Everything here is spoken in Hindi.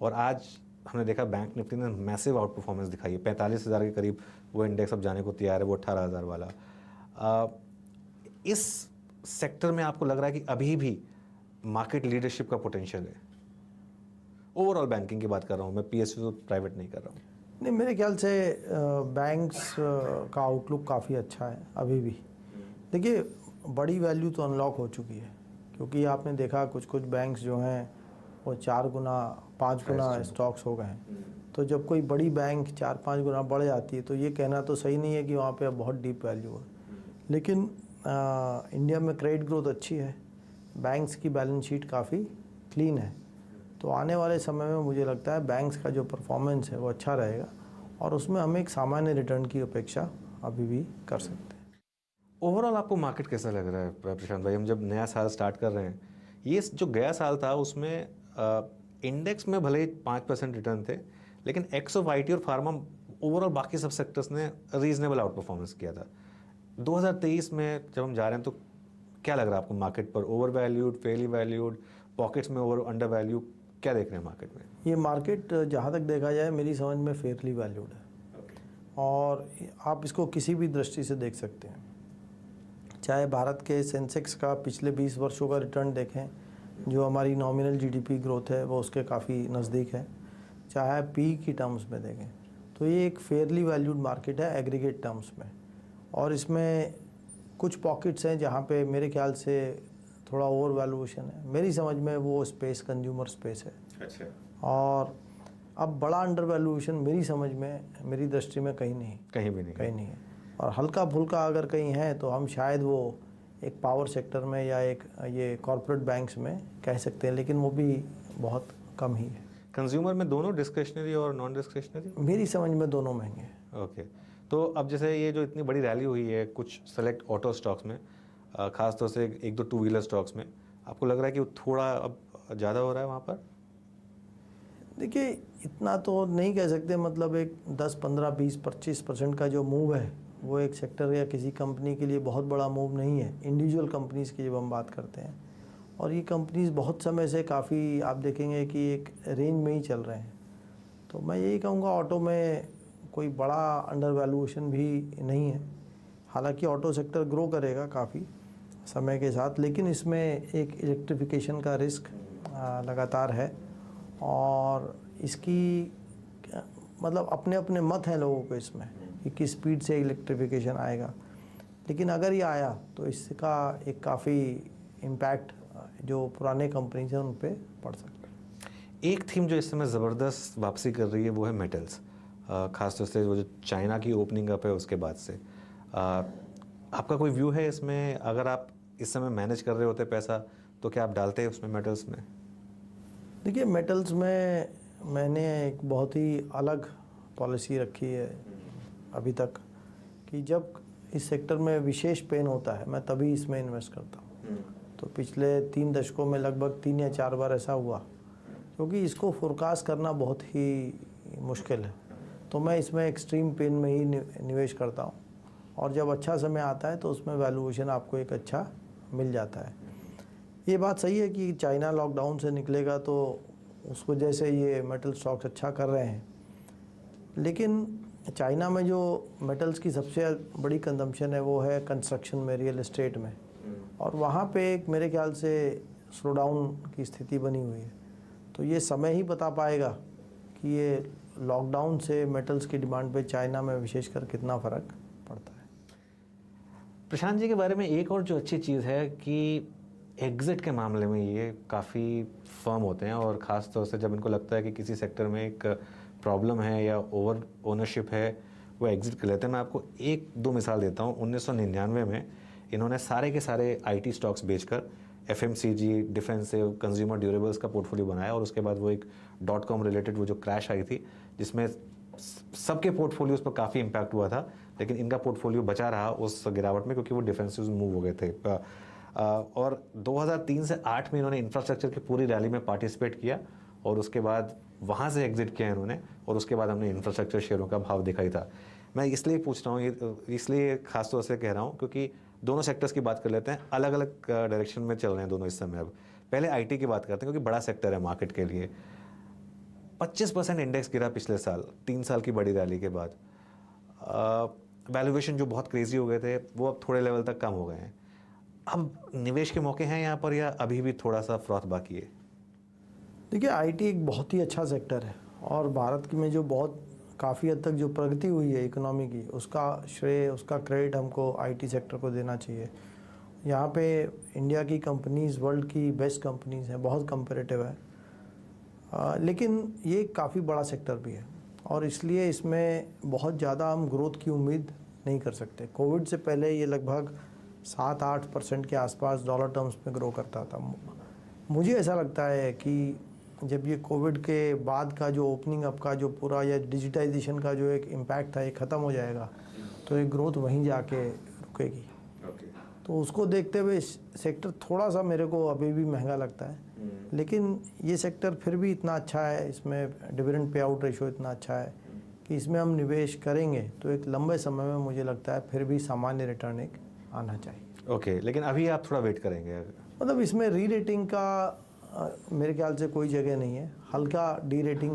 और आज हमने देखा बैंक निफ्टी ने मैसिव आउट परफॉर्मेंस दिखाई है, 45,000 के करीब वो इंडेक्स अब जाने को तैयार है, वो 18,000 वाला। इस सेक्टर में आपको लग रहा है कि अभी भी मार्केट लीडरशिप का पोटेंशियल है? ओवरऑल बैंकिंग की बात कर रहा हूँ मैं, पीएसयू तो प्राइवेट नहीं कर रहा हूँ। नहीं, मेरे ख्याल से बैंक्स का आउटलुक काफ़ी अच्छा है अभी भी। देखिए, बड़ी वैल्यू तो अनलॉक हो चुकी है, क्योंकि आपने देखा कुछ कुछ बैंक्स जो हैं वो 4 गुना 5 गुना स्टॉक्स हो गए हैं। तो जब कोई बड़ी बैंक 4-5 गुना बढ़ जाती है तो ये कहना तो सही नहीं है कि वहाँ पे बहुत डीप वैल्यू है। लेकिन इंडिया में क्रेडिट ग्रोथ अच्छी है, बैंक्स की बैलेंस शीट काफ़ी क्लीन है, तो आने वाले समय में मुझे लगता है बैंक्स का जो परफॉर्मेंस है वो अच्छा रहेगा और उसमें हम एक सामान्य रिटर्न की अपेक्षा अभी भी कर सकते हैं। ओवरऑल आपको मार्केट कैसा लग रहा है प्रशांत भाई? हम जब नया साल स्टार्ट कर रहे हैं, ये जो गया साल था उसमें इंडेक्स में भले ही 5% रिटर्न थे, लेकिन एक्स ऑफ आईटी और फार्मा ओवरऑल बाकी सब सेक्टर्स ने रीजनेबल आउट परफॉर्मेंस किया था। 2023 में जब हम जा रहे हैं तो क्या लग रहा है आपको मार्केट पर? Over valued, Fairlie valued, pockets में ओवर अंडर वैल्यू, क्या देख रहे हैं मार्केट में? ये मार्केट जहाँ तक देखा जाए मेरी समझ में फेयरली वैल्यूड है। और आप इसको किसी भी दृष्टि से देख सकते हैं, चाहे भारत के सेंसेक्स का पिछले 20 वर्षों का रिटर्न देखें, जो हमारी नॉमिनल जीडीपी ग्रोथ है वो उसके काफ़ी नज़दीक है, चाहे पी की टर्म्स में देखें, तो ये एक फेयरली वैल्यूड मार्केट है एग्रीगेट टर्म्स में। और इसमें कुछ पॉकेट्स हैं जहाँ पे मेरे ख्याल से थोड़ा ओवर वैल्यूएशन है। मेरी समझ में वो स्पेस कंज्यूमर स्पेस है। अच्छा। और अब बड़ा अंडर वैल्यूएशन मेरी समझ में, मेरी दृष्टि में कहीं नहीं है। और हल्का फुल्का अगर कहीं है तो हम शायद वो एक पावर सेक्टर में या एक ये कॉर्पोरेट बैंक्स में कह सकते हैं, लेकिन वो भी बहुत कम ही है। कंज्यूमर में दोनों डिस्क्रिशनरी और नॉन डिस्क्रिशनरी? मेरी समझ में दोनों महंगे हैं। ओके। तो अब जैसे ये जो इतनी बड़ी रैली हुई है कुछ सेलेक्ट ऑटो स्टॉक्स में, खास तौर से एक दो टू व्हीलर स्टॉक्स में, आपको लग रहा है कि थोड़ा अब ज़्यादा हो रहा है वहाँ पर? देखिए, इतना तो नहीं कह सकते, मतलब एक 10, 15, 20, 25% का जो मूव है वो एक सेक्टर या किसी कंपनी के लिए बहुत बड़ा मूव नहीं है, इंडिविजुअल कंपनीज़ की जब हम बात करते हैं। और ये कंपनीज़ बहुत समय से काफ़ी, आप देखेंगे कि एक रेंज में ही चल रहे हैं। तो मैं यही कहूँगा, ऑटो में कोई बड़ा अंडर वैल्यूएशन भी नहीं है। हालांकि ऑटो सेक्टर ग्रो करेगा काफ़ी समय के साथ, लेकिन इसमें एक इलेक्ट्रिफिकेशन का रिस्क लगातार है। और इसकी मतलब अपने अपने मत हैं लोगों को इसमें कि किस स्पीड से इलेक्ट्रिफिकेशन आएगा, लेकिन अगर ये आया तो इसका एक काफ़ी इम्पैक्ट जो पुराने कंपनीज हैं उन पर पड़ सकता है। एक थीम जो इस समय ज़बरदस्त वापसी कर रही है वो है मेटल्स, खासतौर से वो जो चाइना की ओपनिंग अप है उसके बाद से। आपका कोई व्यू है इसमें? अगर आप इस समय मैनेज कर रहे होते पैसा तो क्या आप डालते हैं उसमें, मेटल्स में? देखिए, मेटल्स में मैंने एक बहुत ही अलग पॉलिसी रखी है अभी तक कि जब इस सेक्टर में विशेष पेन होता है मैं तभी इसमें इन्वेस्ट करता हूँ। तो पिछले 3 दशकों में लगभग 3 या 4 बार ऐसा हुआ, क्योंकि इसको फोरकास्ट करना बहुत ही मुश्किल है। तो मैं इसमें एक्सट्रीम पेन में ही निवेश करता हूँ, और जब अच्छा समय आता है तो उसमें वैल्यूएशन आपको एक अच्छा मिल जाता है। ये बात सही है कि चाइना लॉकडाउन से निकलेगा तो उस वजह से ये मेटल स्टॉक्स अच्छा कर रहे हैं, लेकिन चाइना में जो मेटल्स की सबसे बड़ी कंजम्पशन है वो है कंस्ट्रक्शन में, रियल एस्टेट में, और वहाँ पे एक मेरे ख्याल से स्लोडाउन की स्थिति बनी हुई है। तो ये समय ही बता पाएगा कि ये लॉकडाउन से मेटल्स की डिमांड पे चाइना में विशेषकर कितना फ़र्क पड़ता है। प्रशांत जी के बारे में एक और जो अच्छी चीज़ है कि एग्ज़िट के मामले में ये काफ़ी फर्म होते हैं, और ख़ास तौर से जब इनको लगता है कि किसी सेक्टर में एक प्रॉब्लम है या ओवर ओनरशिप है, वो एग्ज़िट कर लेते हैं। मैं आपको 1-2 मिसाल देता हूँ। 1999 में इन्होंने सारे के सारे आईटी स्टॉक्स बेचकर एफएमसीजी, डिफेंसिव, कंज्यूमर ड्यूरेबल्स का पोर्टफोलियो बनाया, और उसके बाद वो एक .com रिलेटेड वो जो क्रैश आई थी जिसमें सबके पोर्टफोलियोज पर काफ़ी इम्पैक्ट हुआ था, लेकिन इनका पोर्टफोलियो बचा रहा उस गिरावट में क्योंकि वो डिफेंसिव मूव हो गए थे। और 2003 से 8 में इन्होंने इंफ्रास्ट्रक्चर की पूरी रैली में पार्टिसिपेट किया, और उसके बाद वहाँ से एग्जिट किया इन्होंने, और उसके बाद हमने इंफ्रास्ट्रक्चर शेयरों का भाव दिखाई था। मैं इसलिए पूछ रहा हूँ, इसलिए खासतौर से कह रहा हूँ क्योंकि दोनों सेक्टर्स की बात कर लेते हैं, अलग अलग डायरेक्शन में चल रहे हैं दोनों इस समय। अब पहले आईटी की बात करते हैं क्योंकि बड़ा सेक्टर है मार्केट के लिए। 25% इंडेक्स गिरा पिछले साल, 3 साल की बड़ी रैली के बाद। वैल्यूएशन जो बहुत क्रेजी हो गए थे वो अब थोड़े लेवल तक कम हो गए हैं। अब निवेश के मौके हैं यहाँ पर या अभी भी थोड़ा सा फ्रॉथ बाकी है? देखिए, आईटी एक बहुत ही अच्छा सेक्टर है और भारत में जो बहुत काफ़ी हद तक जो प्रगति हुई है इकोनॉमी की, उसका श्रेय, उसका क्रेडिट हमको आईटी सेक्टर को देना चाहिए। यहाँ पे इंडिया की कंपनीज़ वर्ल्ड की बेस्ट कंपनीज़ हैं, बहुत कंपेरेटिव है। लेकिन ये काफ़ी बड़ा सेक्टर भी है और इसलिए इसमें बहुत ज़्यादा हम ग्रोथ की उम्मीद नहीं कर सकते। कोविड से पहले ये लगभग 7-8% के आसपास डॉलर टर्म्स में ग्रो करता था। मुझे ऐसा लगता है कि जब ये कोविड के बाद का जो ओपनिंग अप का जो पूरा या डिजिटाइजेशन का जो एक इम्पैक्ट था ये ख़त्म हो जाएगा, तो ये ग्रोथ वहीं जाके रुकेगी। तो उसको देखते हुए सेक्टर थोड़ा सा मेरे को अभी भी महंगा लगता है, लेकिन ये सेक्टर फिर भी इतना अच्छा है, इसमें डिविडेंड पे आउट रेशो इतना अच्छा है कि इसमें हम निवेश करेंगे तो एक लंबे समय में मुझे लगता है फिर भी सामान्य रिटर्न एक आना चाहिए। ओके, लेकिन अभी आप थोड़ा वेट करेंगे? मतलब इसमें री रेटिंग का मेरे ख्याल से कोई जगह नहीं है। हल्का डी रेटिंग